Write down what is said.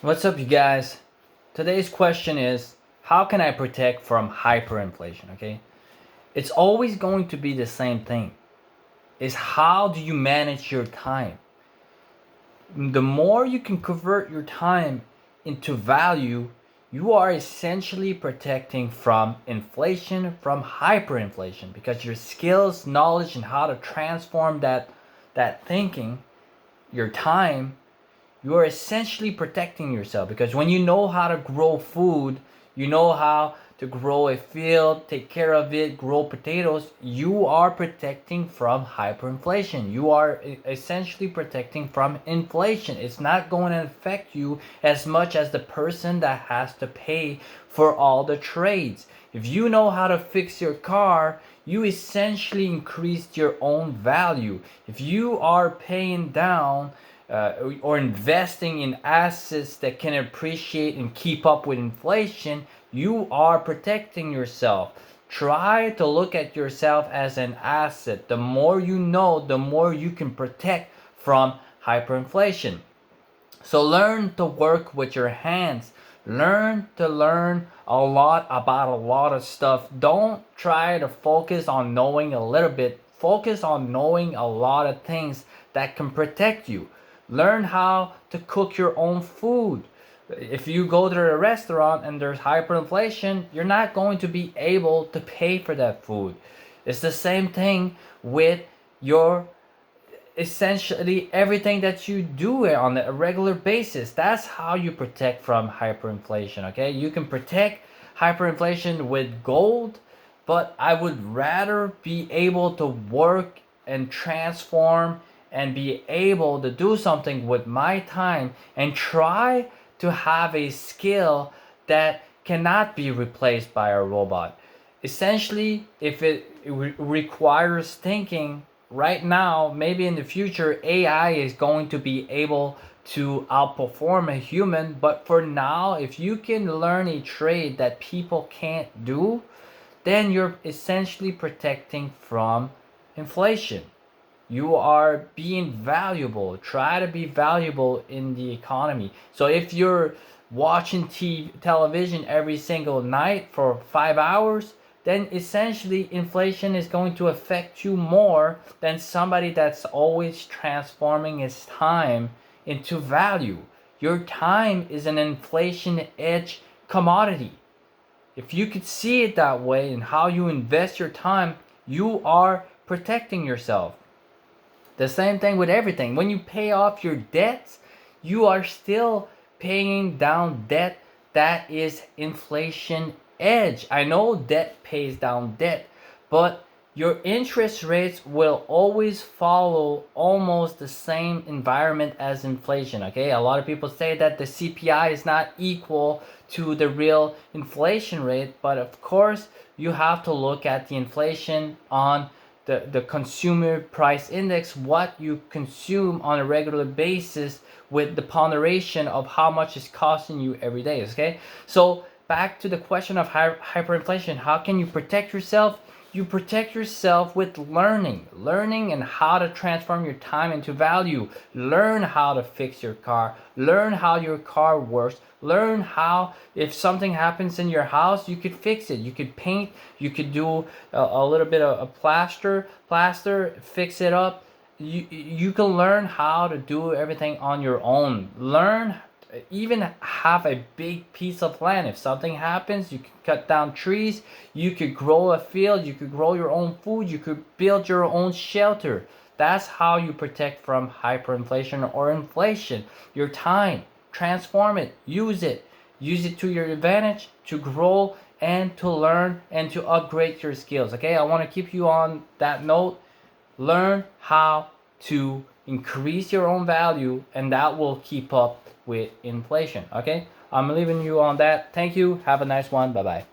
What's up, you guys? Today's question is, how can I protect from hyperinflation? Okay, it's always going to be the same thing. Is how do you manage your time? The more you can convert your time into value, you are essentially protecting from inflation, from hyperinflation, because your skills, knowledge, and how to transform that thinking, your time, you are essentially protecting yourself, because when you know how to grow food, you know how to grow a field, take care of it, grow potatoes, you are protecting from hyperinflation. You are essentially protecting from inflation. It's not going to affect you as much as the person that has to pay for all the trades. If you know how to fix your car, you essentially increased your own value. If you are paying down or investing in assets that can appreciate and keep up with inflation, you are protecting yourself. Try to look at yourself as an asset. The more you know, the more you can protect from hyperinflation. So learn to work with your hands. Learn a lot about a lot of stuff. Don't try to focus on knowing a little bit. Focus on knowing a lot of things that can protect you. Learn how to cook your own food. If you go to a restaurant and there's hyperinflation, you're not going to be able to pay for that food. It's the same thing with your essentially everything that you do on a regular basis. That's how you protect from hyperinflation. Okay, you can protect hyperinflation with gold, but I would rather be able to work and transform and be able to do something with my time and try to have a skill that cannot be replaced by a robot. Essentially, if it requires thinking right now, maybe in the future, AI is going to be able to outperform a human. But for now, if you can learn a trade that people can't do, then you're essentially protecting from inflation. You are being valuable. Try to be valuable in the economy. So if you're watching television every single night for 5 hours, then essentially inflation is going to affect you more than somebody that's always transforming his time into value. Your time is an inflation edge commodity. If you could see it that way and how you invest your time, you are protecting yourself. The same thing with everything. When you pay off your debts, you are still paying down debt that is inflation edge. I know debt pays down debt, but your interest rates will always follow almost the same environment as inflation. Okay, a lot of people say that the CPI is not equal to the real inflation rate, but of course you have to look at the inflation on the consumer price index, what you consume on a regular basis, with the ponderation of how much it's costing you every day. Okay, so back to the question of hyperinflation. How can you protect yourself? You protect yourself with learning and how to transform your time into value. Learn how to fix your car. Learn how your car works. Learn how, if something happens in your house, you could fix it. You could paint. You could do a little bit of a plaster, fix it up. You can learn how to do everything on your own. Learn, even have a big piece of land. If something happens, you can cut down trees, you could grow a field, you could grow your own food, you could build your own shelter. That's how you protect from hyperinflation or inflation. Your time, transform it, use it to your advantage to grow and to learn and to upgrade your skills. Okay, I want to keep you on that note. Learn how to increase your own value, and that will keep up with inflation. Okay, I'm leaving you on that. Thank you. Have a nice one. Bye bye.